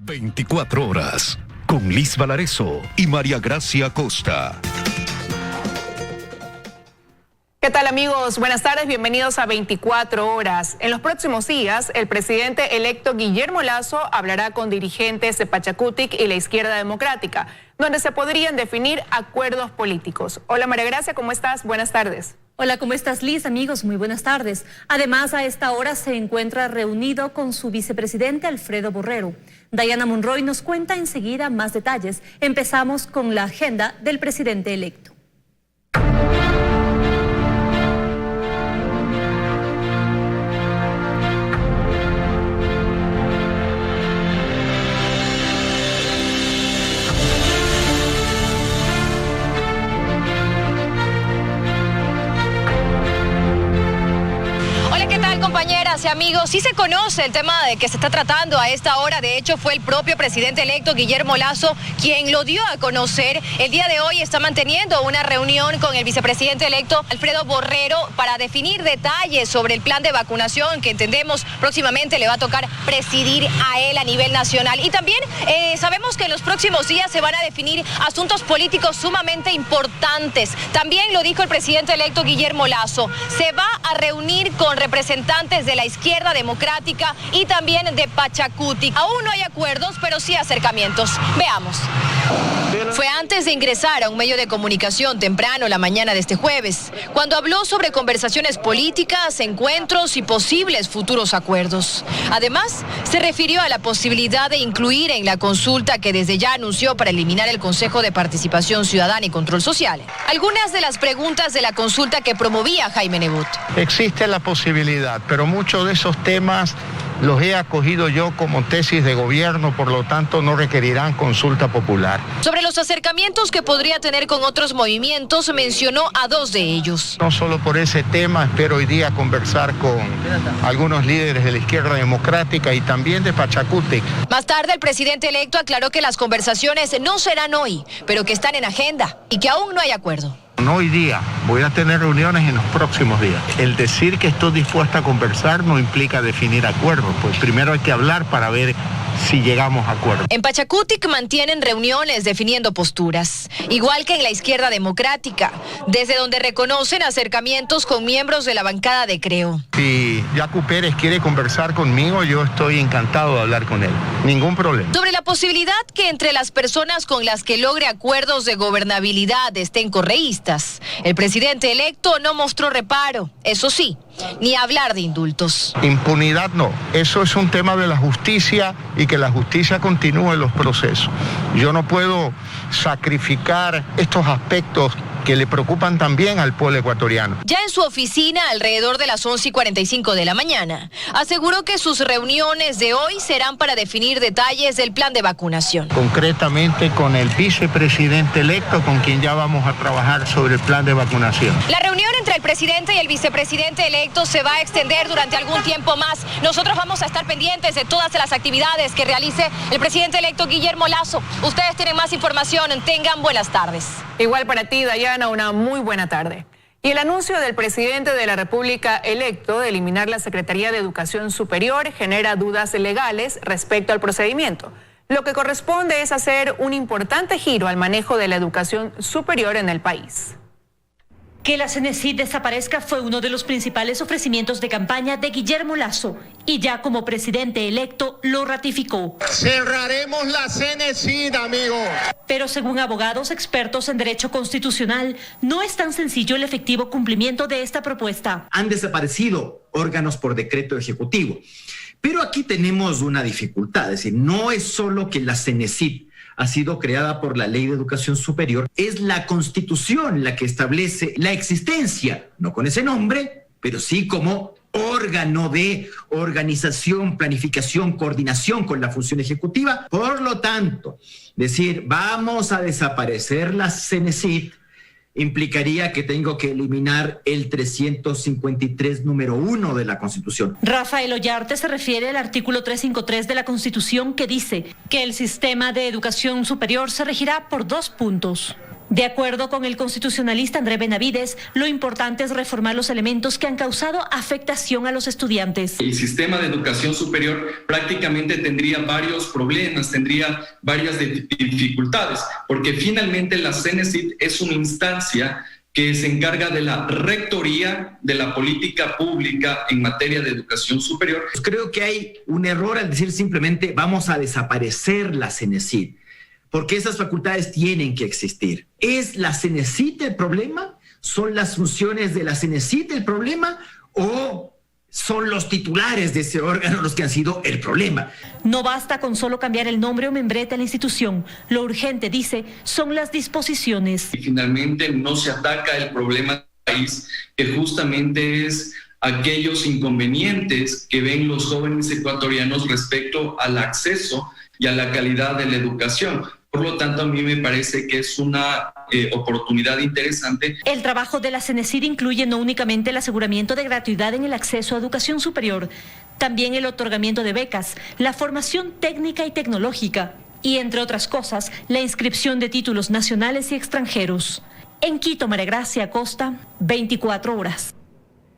24 horas con Liz Valareso y María Gracia Costa. ¿Qué tal, amigos? Buenas tardes, bienvenidos a 24 horas. En los próximos días, el presidente electo Guillermo Lasso hablará con dirigentes de Pachakutik y la Izquierda Democrática, donde se podrían definir acuerdos políticos. Hola, María Gracia, ¿cómo estás? Buenas tardes. Hola, ¿cómo estás, Liz? Amigos, muy buenas tardes. Además, a esta hora se encuentra reunido con su vicepresidente Alfredo Borrero. Dayana Monroy nos cuenta enseguida más detalles. Empezamos con la agenda del presidente electo. Compañeras y amigos, sí se conoce el tema de que se está tratando a esta hora. De hecho, fue el propio presidente electo Guillermo Lasso quien lo dio a conocer. El día de hoy está manteniendo una reunión con el vicepresidente electo Alfredo Borrero para definir detalles sobre el plan de vacunación que entendemos próximamente le va a tocar presidir a él a nivel nacional. Y también sabemos que en los próximos días se van a definir asuntos políticos sumamente importantes. También lo dijo el presidente electo Guillermo Lasso. Se va a reunir con representantes de la Izquierda Democrática y también de Pachakutik. Aún no hay acuerdos, pero sí acercamientos. Veamos. Fue antes de ingresar a un medio de comunicación temprano la mañana de este jueves, cuando habló sobre conversaciones políticas, encuentros y posibles futuros acuerdos. Además, se refirió a la posibilidad de incluir en la consulta que desde ya anunció para eliminar el Consejo de Participación Ciudadana y Control Social algunas de las preguntas de la consulta que promovía Jaime Nebot. Existe la posibilidad, pero muchos de esos temas los he acogido yo como tesis de gobierno, por lo tanto no requerirán consulta popular. Sobre los acercamientos que podría tener con otros movimientos, mencionó a dos de ellos. No solo por ese tema, espero hoy día conversar con algunos líderes de la Izquierda Democrática y también de Pachakutik. Más tarde, el presidente electo aclaró que las conversaciones no serán hoy, pero que están en agenda y que aún no hay acuerdo. No hoy día, voy a tener reuniones en los próximos días. El decir que estoy dispuesta a conversar no implica definir acuerdos, pues primero hay que hablar para ver si llegamos a acuerdo. En Pachakutik mantienen reuniones definiendo posturas, igual que en la Izquierda Democrática, desde donde reconocen acercamientos con miembros de la bancada de Creo. Si Yacu Pérez quiere conversar conmigo, yo estoy encantado de hablar con él. Ningún problema. Sobre la posibilidad que entre las personas con las que logre acuerdos de gobernabilidad estén correístas, el presidente electo no mostró reparo, eso sí, ni hablar de indultos. Impunidad no, eso es un tema de la justicia y que la justicia continúe los procesos. Yo no puedo sacrificar estos aspectos que le preocupan también al pueblo ecuatoriano. Ya en su oficina, alrededor de las 11:45 de la mañana, aseguró que sus reuniones de hoy serán para definir detalles del plan de vacunación. Concretamente con el vicepresidente electo, con quien ya vamos a trabajar sobre el plan de vacunación. La reunión entre el presidente y el vicepresidente electo se va a extender durante algún tiempo más. Nosotros vamos a estar pendientes de todas las actividades que realice el presidente electo Guillermo Lasso. Ustedes tienen más información, tengan buenas tardes. Igual para ti, Dayana, una muy buena tarde. Y el anuncio del presidente de la República electo de eliminar la Secretaría de Educación Superior genera dudas legales respecto al procedimiento. Lo que corresponde es hacer un importante giro al manejo de la educación superior en el país. Que la CENESID desaparezca fue uno de los principales ofrecimientos de campaña de Guillermo Lasso y ya como presidente electo lo ratificó. Cerraremos la CENESID, amigos. Pero según abogados expertos en derecho constitucional, no es tan sencillo el efectivo cumplimiento de esta propuesta. Han desaparecido órganos por decreto ejecutivo. Pero aquí tenemos una dificultad, es decir, no es solo que la CENESID ha sido creada por la Ley de Educación Superior, es la Constitución la que establece la existencia, no con ese nombre, pero sí como órgano de organización, planificación, coordinación con la función ejecutiva. Por lo tanto, decir vamos a desaparecer la CENESID implicaría que tengo que eliminar el 353 número 1 de la Constitución. Rafael Ollarte se refiere al artículo 353 de la Constitución que dice que el sistema de educación superior se regirá por 2 puntos. De acuerdo con el constitucionalista André Benavides, lo importante es reformar los elementos que han causado afectación a los estudiantes. El sistema de educación superior prácticamente tendría varios problemas, tendría varias dificultades, porque finalmente la CENESID es una instancia que se encarga de la rectoría de la política pública en materia de educación superior. Creo que hay un error al decir simplemente vamos a desaparecer la CENESID, porque esas facultades tienen que existir. ¿Es la CENESID el problema? ¿Son las funciones de la CENESID el problema? ¿O son los titulares de ese órgano los que han sido el problema? No basta con solo cambiar el nombre o membrete a la institución. Lo urgente, dice, son las disposiciones. Y finalmente no se ataca el problema del país, que justamente es aquellos inconvenientes que ven los jóvenes ecuatorianos respecto al acceso y a la calidad de la educación. Por lo tanto, a mí me parece que es una oportunidad interesante. El trabajo de la CENESID incluye no únicamente el aseguramiento de gratuidad en el acceso a educación superior, también el otorgamiento de becas, la formación técnica y tecnológica y, entre otras cosas, la inscripción de títulos nacionales y extranjeros. En Quito, María Gracia Acosta, 24 horas.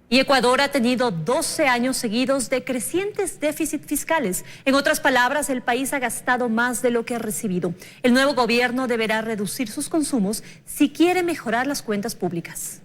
Y Ecuador ha tenido 12 años seguidos de crecientes déficits fiscales. En otras palabras, el país ha gastado más de lo que ha recibido. El nuevo gobierno deberá reducir sus consumos si quiere mejorar las cuentas públicas.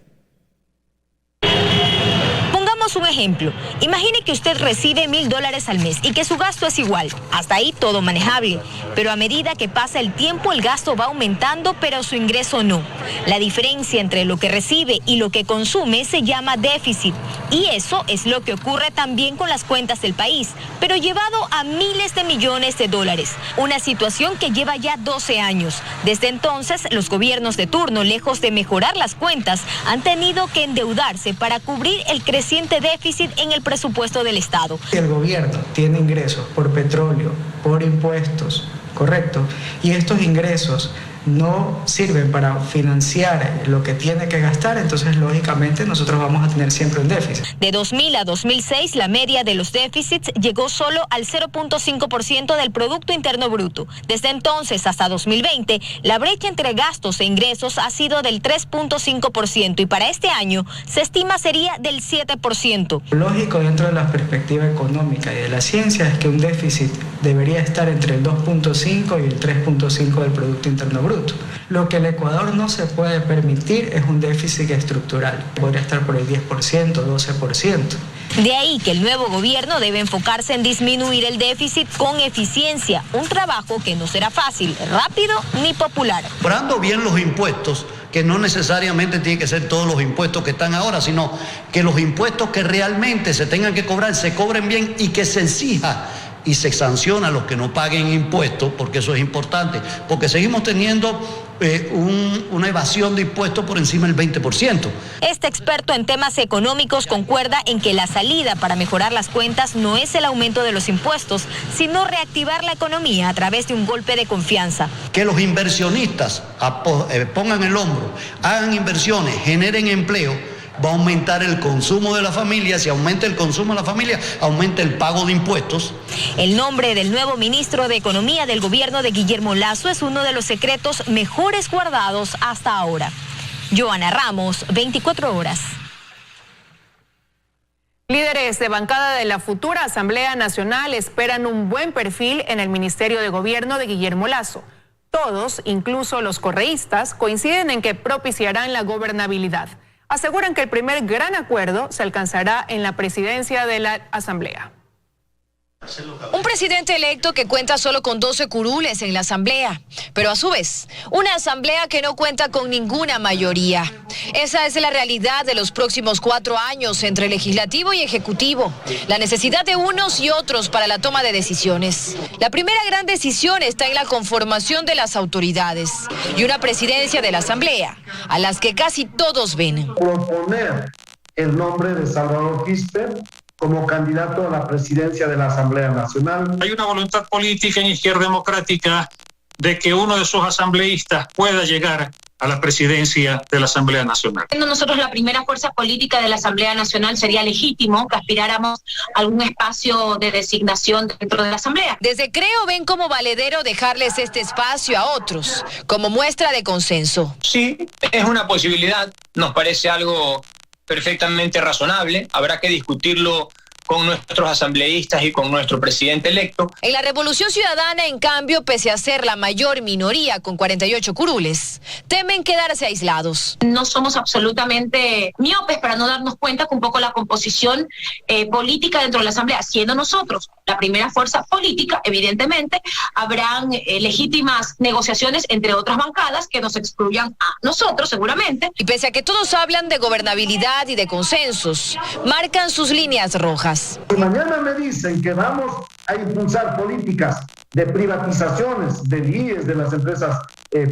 Pongamos un ejemplo. Imagine que usted recibe $1,000 al mes y que su gasto es igual. Hasta ahí todo manejable. Pero a medida que pasa el tiempo, el gasto va aumentando, pero su ingreso no. La diferencia entre lo que recibe y lo que consume se llama déficit. Y eso es lo que ocurre también con las cuentas del país, pero llevado a miles de millones de dólares. Una situación que lleva ya 12 años. Desde entonces, los gobiernos de turno, lejos de mejorar las cuentas, han tenido que endeudarse para cubrir el creciente déficit en el presupuesto del Estado. El gobierno tiene ingresos por petróleo, por impuestos, ¿correcto? Y estos ingresos no sirven para financiar lo que tiene que gastar, entonces lógicamente nosotros vamos a tener siempre un déficit. De 2000 a 2006, la media de los déficits llegó solo al 0.5% del Producto Interno Bruto. Desde entonces hasta 2020, la brecha entre gastos e ingresos ha sido del 3.5% y para este año se estima sería del 7%. Lógico dentro de la perspectiva económica y de la ciencia es que un déficit debería estar entre el 2.5 y el 3.5 del Producto Interno Bruto. Lo que el Ecuador no se puede permitir es un déficit estructural. Podría estar por el 10%, 12%. De ahí que el nuevo gobierno debe enfocarse en disminuir el déficit con eficiencia, un trabajo que no será fácil, rápido ni popular. Cobrando bien los impuestos, que no necesariamente tienen que ser todos los impuestos que están ahora, sino que los impuestos que realmente se tengan que cobrar, se cobren bien y que se exija y se sanciona a los que no paguen impuestos, porque eso es importante, porque seguimos teniendo una evasión de impuestos por encima del 20%. Este experto en temas económicos concuerda en que la salida para mejorar las cuentas no es el aumento de los impuestos, sino reactivar la economía a través de un golpe de confianza. Que los inversionistas pongan el hombro, hagan inversiones, generen empleo, va a aumentar el consumo de la familia. Si aumenta el consumo de la familia, aumenta el pago de impuestos. El nombre del nuevo ministro de Economía del gobierno de Guillermo Lasso es uno de los secretos mejores guardados hasta ahora. Joana Ramos, 24 horas. Líderes de bancada de la futura Asamblea Nacional esperan un buen perfil en el Ministerio de Gobierno de Guillermo Lasso. Todos, incluso los correístas, coinciden en que propiciarán la gobernabilidad. Aseguran que el primer gran acuerdo se alcanzará en la presidencia de la Asamblea. Un presidente electo que cuenta solo con 12 curules en la Asamblea, pero a su vez, una Asamblea que no cuenta con ninguna mayoría. Esa es la realidad de los próximos 4 años entre Legislativo y Ejecutivo. La necesidad de unos y otros para la toma de decisiones. La primera gran decisión está en la conformación de las autoridades y una presidencia de la Asamblea, a las que casi todos ven. Proponer el nombre de Salvador Quispe como candidato a la presidencia de la Asamblea Nacional. Hay una voluntad política en Izquierda Democrática de que uno de sus asambleístas pueda llegar a la presidencia de la Asamblea Nacional. Siendo nosotros la primera fuerza política de la Asamblea Nacional, sería legítimo que aspiráramos a algún espacio de designación dentro de la Asamblea. Desde Creo ven como valedero dejarles este espacio a otros, como muestra de consenso. Sí, es una posibilidad, nos parece algo perfectamente razonable, habrá que discutirlo con nuestros asambleístas y con nuestro presidente electo. En la Revolución Ciudadana, en cambio, pese a ser la mayor minoría con 48 curules, temen quedarse aislados. No somos absolutamente miopes para no darnos cuenta que un poco la composición política dentro de la Asamblea, siendo nosotros la primera fuerza política, evidentemente, habrán legítimas negociaciones entre otras bancadas que nos excluyan a nosotros, seguramente. Y pese a que todos hablan de gobernabilidad y de consensos, marcan sus líneas rojas. Si mañana me dicen que vamos a impulsar políticas de privatizaciones del IES, de las empresas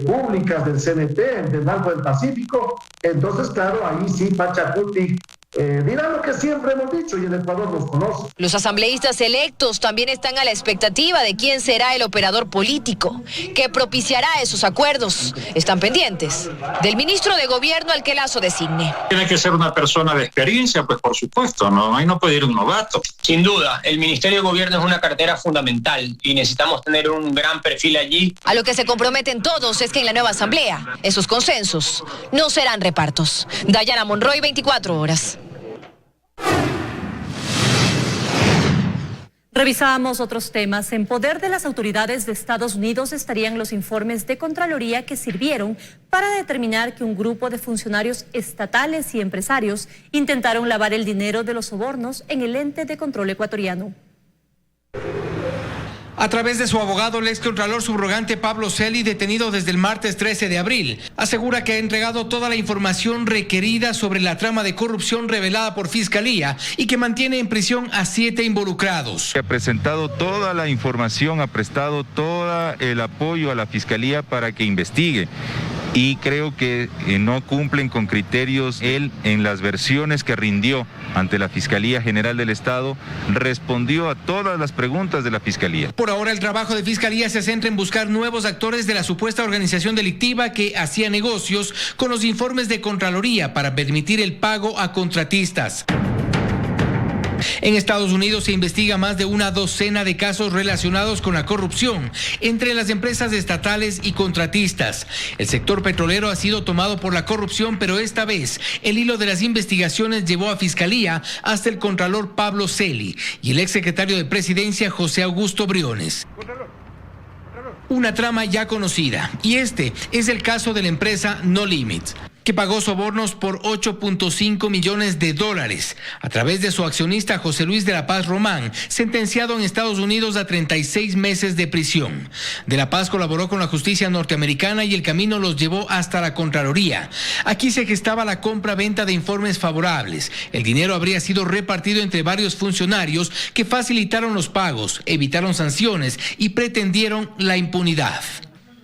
públicas, del CNT, del Banco del Pacífico, entonces, claro, ahí sí Pachacuti dirá lo que siempre hemos dicho y el Ecuador los conoce. Los asambleístas electos también están a la expectativa de quién será el operador político que propiciará esos acuerdos. Están pendientes del ministro de Gobierno al que Lazo designe. Tiene que ser una persona de experiencia, pues por supuesto, ¿no? Ahí no puede ir un novato. Sin duda, el Ministerio de Gobierno es una cartera fundamental y necesitamos tener un gran perfil allí. A lo que se comprometen todos es que en la nueva asamblea, esos consensos no serán repartos. Dayana Monroy, 24 horas. Revisamos otros temas. En poder de las autoridades de Estados Unidos estarían los informes de Contraloría que sirvieron para determinar que un grupo de funcionarios estatales y empresarios intentaron lavar el dinero de los sobornos en el ente de control ecuatoriano. A través de su abogado, el excontralor subrogante Pablo Celi, detenido desde el martes 13 de abril, asegura que ha entregado toda la información requerida sobre la trama de corrupción revelada por Fiscalía y que mantiene en prisión a 7 involucrados. Ha presentado toda la información, ha prestado todo el apoyo a la Fiscalía para que investigue. Y creo que no cumplen con criterios. Él, en las versiones que rindió ante la Fiscalía General del Estado, respondió a todas las preguntas de la Fiscalía. Por ahora, el trabajo de Fiscalía se centra en buscar nuevos actores de la supuesta organización delictiva que hacía negocios con los informes de Contraloría para permitir el pago a contratistas. En Estados Unidos se investiga más de una docena de casos relacionados con la corrupción entre las empresas estatales y contratistas. El sector petrolero ha sido tomado por la corrupción, pero esta vez el hilo de las investigaciones llevó a Fiscalía hasta el contralor Pablo Celi y el exsecretario de Presidencia José Augusto Briones. Una trama ya conocida, y este es el caso de la empresa No Limits, que pagó sobornos por $8.5 millones a través de su accionista José Luis de la Paz Román, sentenciado en Estados Unidos a 36 meses de prisión. De la Paz colaboró con la justicia norteamericana y el camino los llevó hasta la Contraloría. Aquí se gestaba la compra-venta de informes favorables. El dinero habría sido repartido entre varios funcionarios que facilitaron los pagos, evitaron sanciones y pretendieron la impunidad.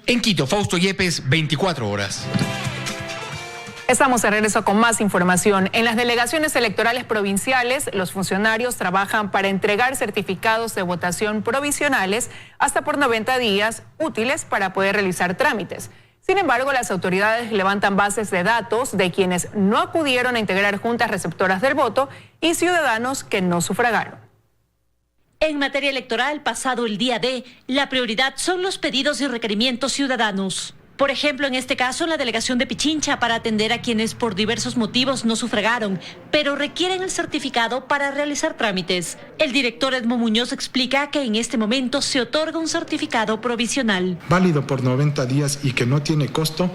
En Quito, Fausto Yepes, 24 horas. Estamos de regreso con más información. En las delegaciones electorales provinciales, los funcionarios trabajan para entregar certificados de votación provisionales hasta por 90 días útiles para poder realizar trámites. Sin embargo, las autoridades levantan bases de datos de quienes no acudieron a integrar juntas receptoras del voto y ciudadanos que no sufragaron. En materia electoral, pasado el día D, la prioridad son los pedidos y requerimientos ciudadanos. Por ejemplo, en este caso, la delegación de Pichincha para atender a quienes por diversos motivos no sufragaron, pero requieren el certificado para realizar trámites. El director Edmo Muñoz explica que en este momento se otorga un certificado provisional. Válido por 90 días y que no tiene costo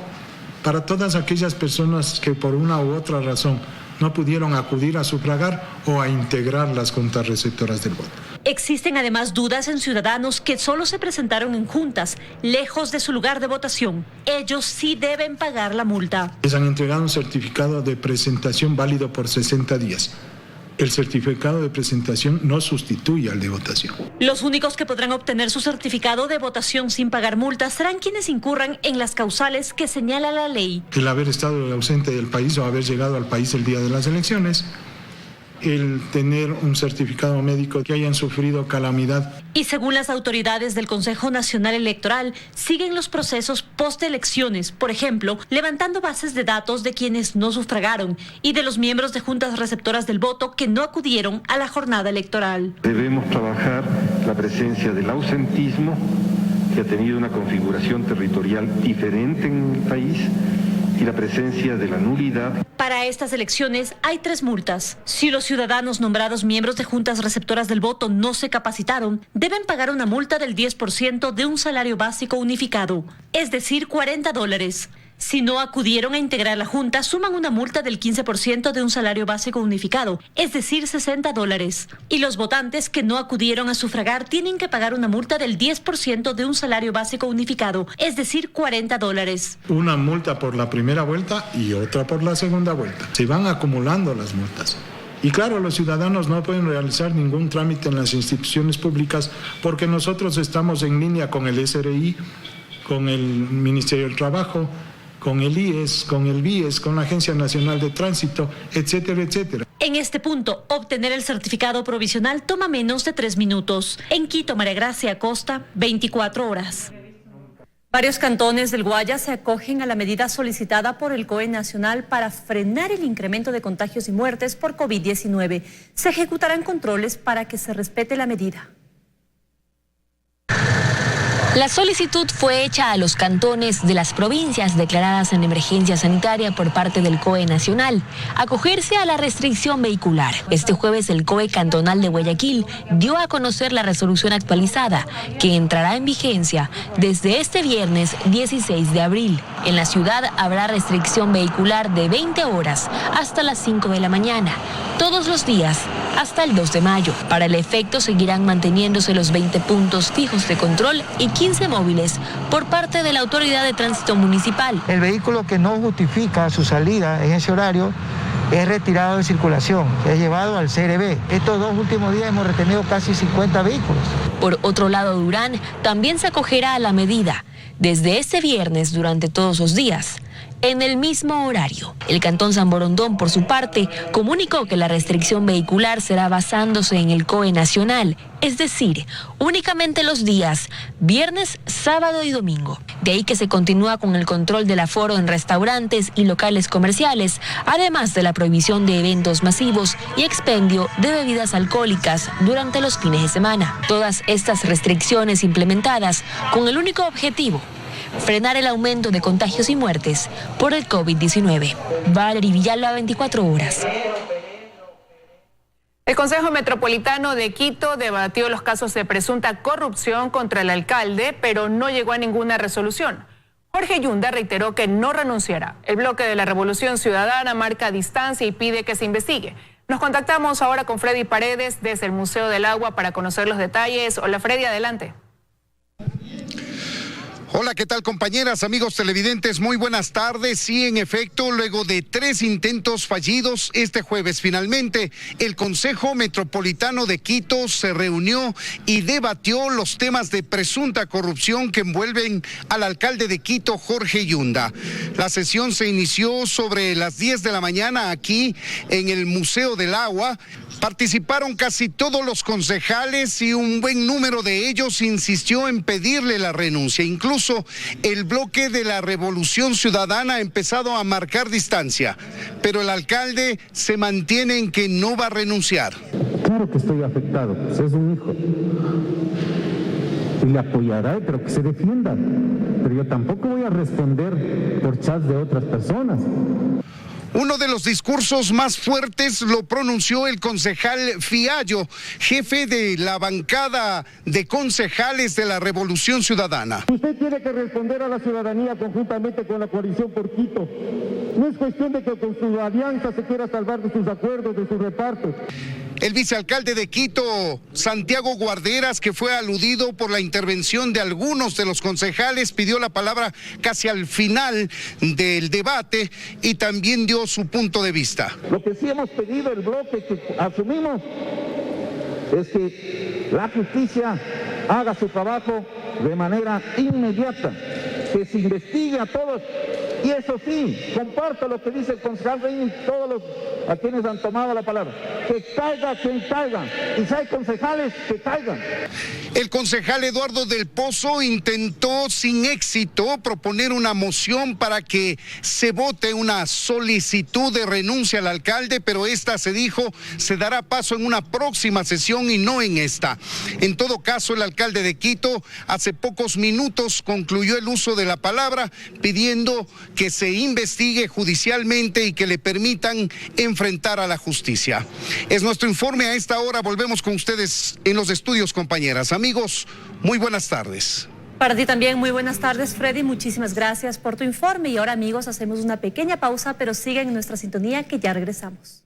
para todas aquellas personas que por una u otra razón no pudieron acudir a sufragar o a integrar las juntas receptoras del voto. Existen además dudas en ciudadanos que solo se presentaron en juntas, lejos de su lugar de votación. Ellos sí deben pagar la multa. Les han entregado un certificado de presentación válido por 60 días. El certificado de presentación no sustituye al de votación. Los únicos que podrán obtener su certificado de votación sin pagar multas serán quienes incurran en las causales que señala la ley. El haber estado ausente del país o haber llegado al país el día de las elecciones, el tener un certificado médico que hayan sufrido calamidad. Y según las autoridades del Consejo Nacional Electoral, siguen los procesos postelecciones, por ejemplo, levantando bases de datos de quienes no sufragaron y de los miembros de juntas receptoras del voto que no acudieron a la jornada electoral. Debemos trabajar la presencia del ausentismo, que ha tenido una configuración territorial diferente en el país, y la presencia de la nulidad. Para estas elecciones hay 3 multas. Si los ciudadanos nombrados miembros de juntas receptoras del voto no se capacitaron, deben pagar una multa del 10% de un salario básico unificado, es decir, $40. Si no acudieron a integrar la junta, suman una multa del 15% de un salario básico unificado, es decir, $60. Y los votantes que no acudieron a sufragar tienen que pagar una multa del 10% de un salario básico unificado, es decir, $40. Una multa por la primera vuelta y otra por la segunda vuelta. Se van acumulando las multas. Y claro, los ciudadanos no pueden realizar ningún trámite en las instituciones públicas porque nosotros estamos en línea con el SRI, con el Ministerio del Trabajo, con el IES, con el BIES, con la Agencia Nacional de Tránsito, etcétera, etcétera. En este punto, obtener el certificado provisional toma menos de 3 minutos. En Quito, María Gracia Acosta, 24 horas. Varios cantones del Guayas se acogen a la medida solicitada por el COE Nacional para frenar el incremento de contagios y muertes por COVID-19. Se ejecutarán controles para que se respete la medida. La solicitud fue hecha a los cantones de las provincias declaradas en emergencia sanitaria por parte del COE Nacional, acogerse a la restricción vehicular. Este jueves el COE Cantonal de Guayaquil dio a conocer la resolución actualizada, que entrará en vigencia desde este viernes 16 de abril. En la ciudad habrá restricción vehicular de 20 horas hasta las 5 de la mañana, todos los días hasta el 2 de mayo. Para el efecto seguirán manteniéndose los 20 puntos fijos de control y 15 móviles por parte de la Autoridad de Tránsito Municipal. El vehículo que no justifica su salida en ese horario es retirado de circulación, es llevado al CRB. Estos 2 últimos días hemos retenido casi 50 vehículos. Por otro lado, Durán también se acogerá a la medida desde este viernes durante todos los días, en el mismo horario. El Cantón San Borondón, por su parte, comunicó que la restricción vehicular será basándose en el COE Nacional, es decir, únicamente los días viernes, sábado y domingo. De ahí que se continúa con el control del aforo en restaurantes y locales comerciales, además de la prohibición de eventos masivos y expendio de bebidas alcohólicas durante los fines de semana. Todas estas restricciones implementadas con el único objetivo: frenar el aumento de contagios y muertes por el COVID-19. Valery Villalba, 24 horas. El Consejo Metropolitano de Quito debatió los casos de presunta corrupción contra el alcalde, pero no llegó a ninguna resolución. Jorge Yunda reiteró que no renunciará. El bloque de la Revolución Ciudadana marca distancia y pide que se investigue. Nos contactamos ahora con Freddy Paredes desde el Museo del Agua para conocer los detalles. Hola Freddy, adelante. Hola, ¿qué tal compañeras, amigos televidentes? Muy buenas tardes. Sí, en efecto, luego de 3 intentos fallidos, este jueves finalmente el Consejo Metropolitano de Quito se reunió y debatió los temas de presunta corrupción que envuelven al alcalde de Quito, Jorge Yunda. La sesión se inició sobre las 10 de la mañana aquí en el Museo del Agua. Participaron casi todos los concejales y un buen número de ellos insistió en pedirle la renuncia. Incluso el bloque de la Revolución Ciudadana ha empezado a marcar distancia, pero el alcalde se mantiene en que no va a renunciar. Claro que estoy afectado, pues es un hijo. Y le apoyará, pero que se defienda. Pero yo tampoco voy a responder por chats de otras personas. Uno de los discursos más fuertes lo pronunció el concejal Fiallo, jefe de la bancada de concejales de la Revolución Ciudadana. Usted tiene que responder a la ciudadanía conjuntamente con la coalición por Quito. No es cuestión de que con su alianza se quiera salvar de sus acuerdos, de sus repartos. El vicealcalde de Quito, Santiago Guarderas, que fue aludido por la intervención de algunos de los concejales, pidió la palabra casi al final del debate y también dio su punto de vista. Lo que sí hemos pedido el bloque que asumimos es que la justicia haga su trabajo de manera inmediata, que se investigue a todos Y eso sí, comparto lo que dice el concejal Reyes y todos los a quienes han tomado la palabra. Que caiga quien caiga. Y si hay concejales, que caigan. El concejal Eduardo del Pozo intentó sin éxito proponer una moción para que se vote una solicitud de renuncia al alcalde, pero esta, se dijo, se dará paso en una próxima sesión y no en esta. En todo caso, el alcalde de Quito hace pocos minutos concluyó el uso de la palabra pidiendo que se investigue judicialmente y que le permitan enfrentar a la justicia. Es nuestro informe a esta hora. Volvemos con ustedes en los estudios, compañeras. Amigos, muy buenas tardes. Para ti también, muy buenas tardes, Freddy. Muchísimas gracias por tu informe. Y ahora, amigos, hacemos una pequeña pausa, pero sigan en nuestra sintonía que ya regresamos.